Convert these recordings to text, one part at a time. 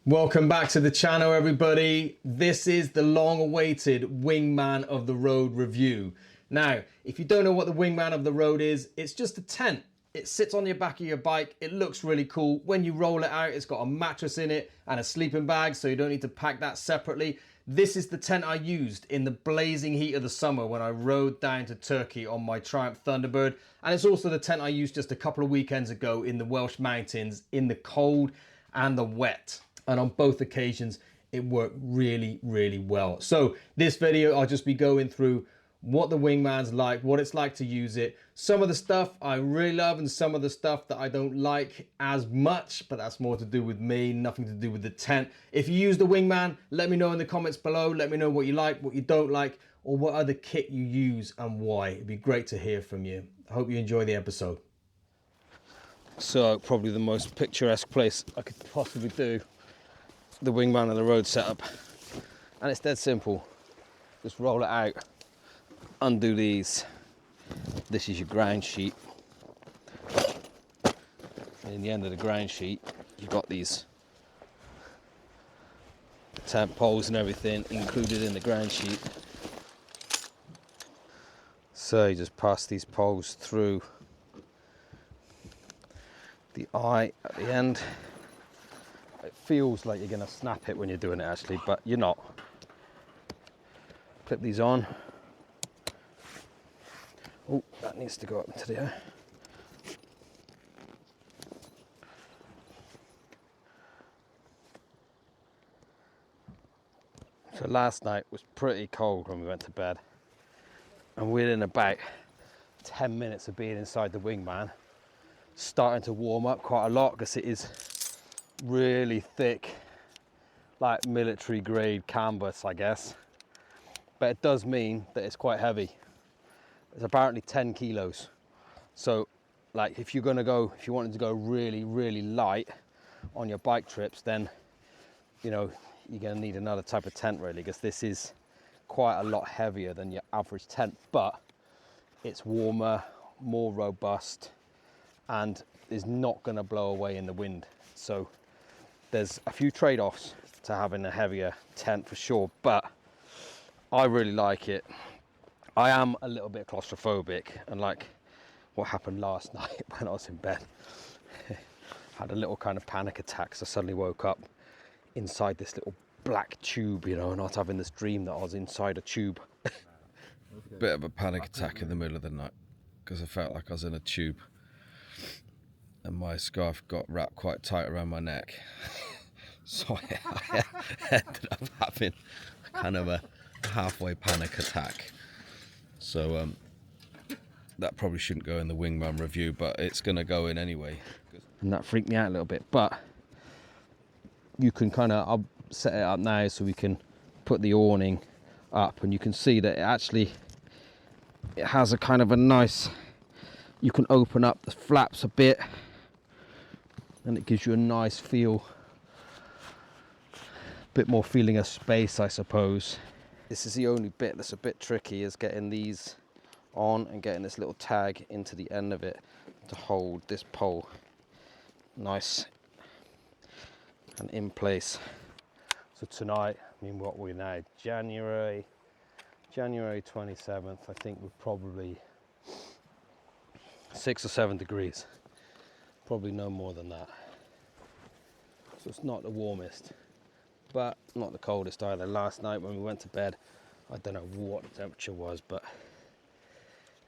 Welcome back to the channel, everybody. This is the long-awaited Wingman of the Road review. Now, if you don't know what the Wingman of the Road is, it's just a tent. It sits on your back of your bike. It looks really cool. When you roll it out, it's got a mattress in it and a sleeping bag, so you don't need to pack that separately. This is the tent I used in the blazing heat of the summer when I rode down to Turkey on my Triumph Thunderbird. And it's also the tent I used just a couple of weekends ago in the Welsh mountains in the cold and the wet. And on both occasions, it worked really, really well. So this video, I'll just be going through what the Wingman's like, what it's like to use it. Some of the stuff I really love and some of the stuff that I don't like as much, but that's more to do with me, nothing to do with the tent. If you use the Wingman, let me know in the comments below. Let me know what you like, what you don't like, or what other kit you use and why. It'd be great to hear from you. I hope you enjoy the episode. So probably the most picturesque place I could possibly do the Wingman of the Road setup, and it's dead simple. Just roll it out, undo these. This is your ground sheet, and in the end of the ground sheet you've got these tent poles and everything included in the ground sheet. So you just pass these poles through the eye at the end. It feels like you're going to snap it when you're doing it actually, but you're not. Clip these on. Oh, that needs to go up into the air. So last night was pretty cold when we went to bed, and within about 10 minutes of being inside the Wingman, starting to warm up quite a lot because it is really thick, like military grade canvas, I guess. But it does mean that it's quite heavy. It's apparently 10 kilos. So like if you wanted to go really, really light on your bike trips, then you know you're gonna need another type of tent really, because this is quite a lot heavier than your average tent, but it's warmer, more robust, and is not gonna blow away in the wind. So there's a few trade-offs to having a heavier tent for sure, but I really like it. I am a little bit claustrophobic, and like what happened last night when I was in bed, had a little kind of panic attack. So I suddenly woke up inside this little black tube, you know, and I was having this dream that I was inside a tube. Bit of a panic attack in the middle of the night because I felt like I was in a tube and my scarf got wrapped quite tight around my neck. So I ended up having kind of a halfway panic attack. So that probably shouldn't go in the Wingman review, but it's going to go in anyway. And that freaked me out a little bit, but you can I'll set it up now so we can put the awning up, and you can see that it has a kind of a nice, you can open up the flaps a bit and it gives you a nice feel, bit more feeling of space, I suppose. This is the only bit that's a bit tricky, is getting these on and getting this little tag into the end of it to hold this pole nice and in place. So tonight, I mean, what we're now, January 27th, I think we're probably 6 or 7 degrees, probably no more than that. So it's not the warmest, but not the coldest either. Last night when we went to bed, I don't know what the temperature was, but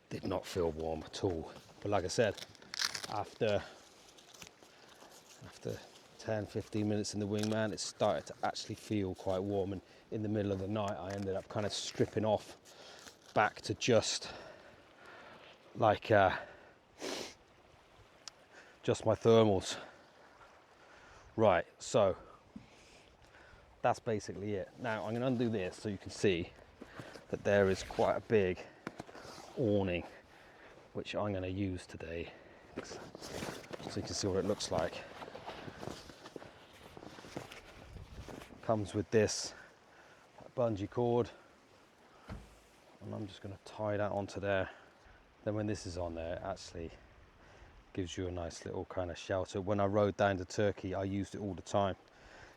did not feel warm at all. But like I said, after 10-15 minutes in the Wingman, it started to actually feel quite warm, and in the middle of the night I ended up kind of stripping off back to just like just my thermals. Right, so that's basically it. Now I'm going to undo this so you can see that there is quite a big awning which I'm going to use today, so you can see what it looks like. Comes with this bungee cord, and I'm just going to tie that onto there. Then when this is on there, it actually gives you a nice little kind of shelter. When I rode down to Turkey, I used it all the time.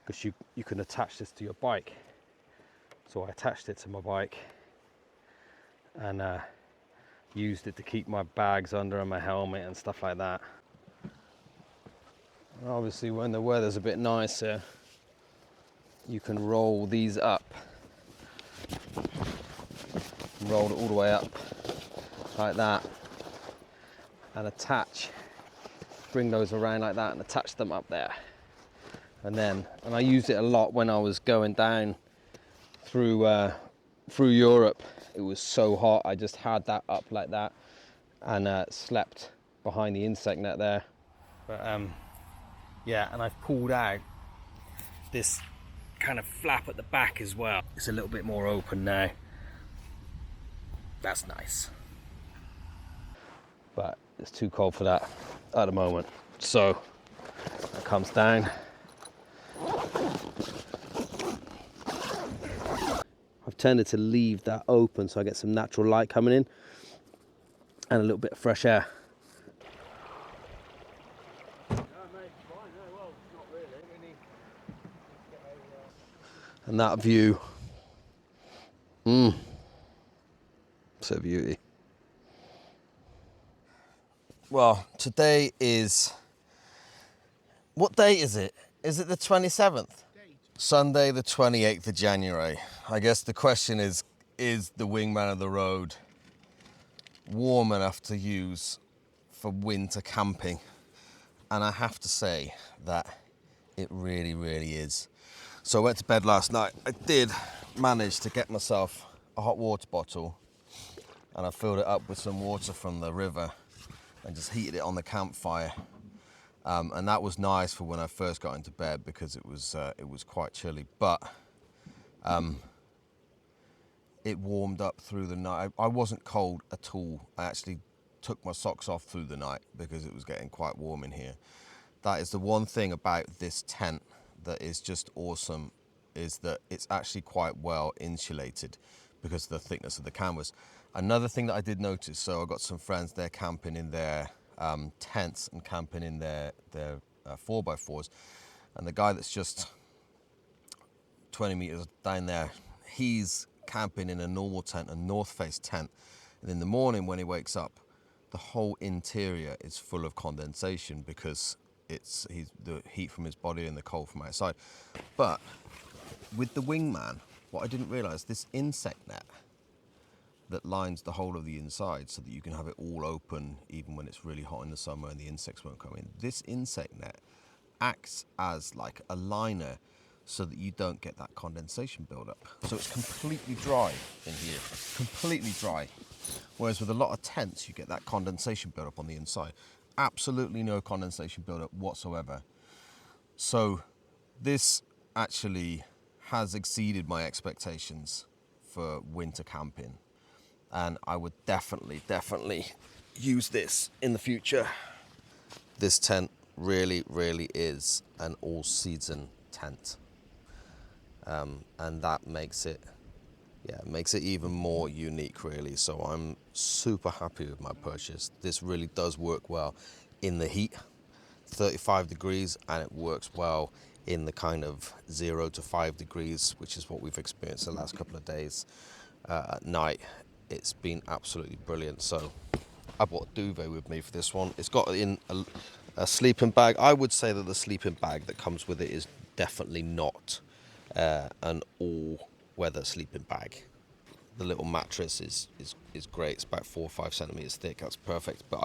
because you can attach this to your bike. So I attached it to my bike and used it to keep my bags under and my helmet and stuff like that. And obviously when the weather's a bit nicer, you can roll these up. Roll it all the way up like that and bring those around like that and attach them up there. And I used it a lot when I was going down through Europe. It was so hot, I just had that up like that and slept behind the insect net there. But yeah, and I've pulled out this kind of flap at the back as well. It's a little bit more open now. That's nice. But it's too cold for that at the moment. So that comes down. I've tended to leave that open so I get some natural light coming in and a little bit of fresh air. And that view, it's a beauty. Well, today is, what day is it? Is it the 27th? Sunday, the 28th of January. I guess the question is the Wingman of the Road warm enough to use for winter camping? And I have to say that it really, really is. So I went to bed last night. I did manage to get myself a hot water bottle and I filled it up with some water from the river and just heated it on the campfire. And that was nice for when I first got into bed because it was quite chilly, but it warmed up through the night. I wasn't cold at all. I actually took my socks off through the night because it was getting quite warm in here. That is the one thing about this tent that is just awesome, is that it's actually quite well insulated because of the thickness of the canvas. Another thing that I did notice, so I got some friends, they're camping in their tents and camping in their 4x4s, and the guy that's just 20 meters down there, he's camping in a normal tent, a north face tent, and in the morning when he wakes up, the whole interior is full of condensation because it's the heat from his body and the cold from outside. But with the Wingman, what I didn't realize, this insect net that lines the whole of the inside so that you can have it all open even when it's really hot in the summer and the insects won't come in. This insect net acts as like a liner so that you don't get that condensation buildup. So it's completely dry in here, completely dry. Whereas with a lot of tents, you get that condensation buildup on the inside. Absolutely no condensation buildup whatsoever. So this actually has exceeded my expectations for winter camping. And I would definitely use this in the future. This tent really, really is an all-season tent. And that makes it even more unique, really. So I'm super happy with my purchase. This really does work well in the heat, 35 degrees, and it works well in the kind of 0 to 5 degrees, which is what we've experienced the last couple of days at night. It's been absolutely brilliant. So I bought a duvet with me for this one. It's got in a sleeping bag. I would say that the sleeping bag that comes with it is definitely not an all-weather sleeping bag. The little mattress is great. It's about 4 or 5 centimeters thick. That's perfect. But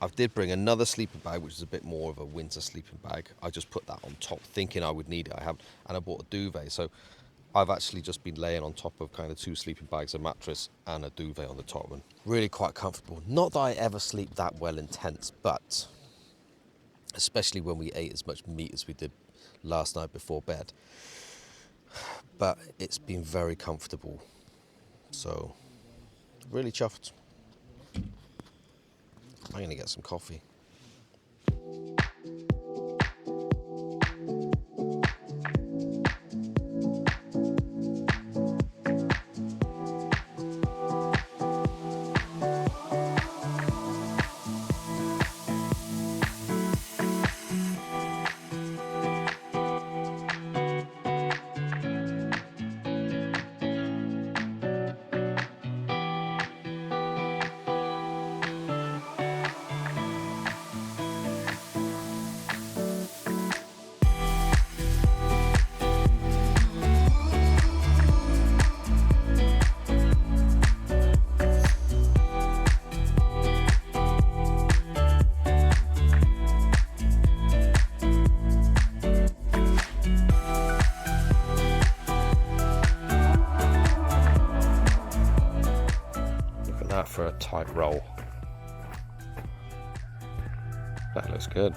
I did bring another sleeping bag, which is a bit more of a winter sleeping bag. I just put that on top, thinking I would need it. And I bought a duvet. So I've actually just been laying on top of kind of 2 sleeping bags, a mattress and a duvet on the top, and really quite comfortable. Not that I ever sleep that well in tents, but especially when we ate as much meat as we did last night before bed. But it's been very comfortable. So, really chuffed. I'm going to get some coffee. that for a tight roll. That looks good.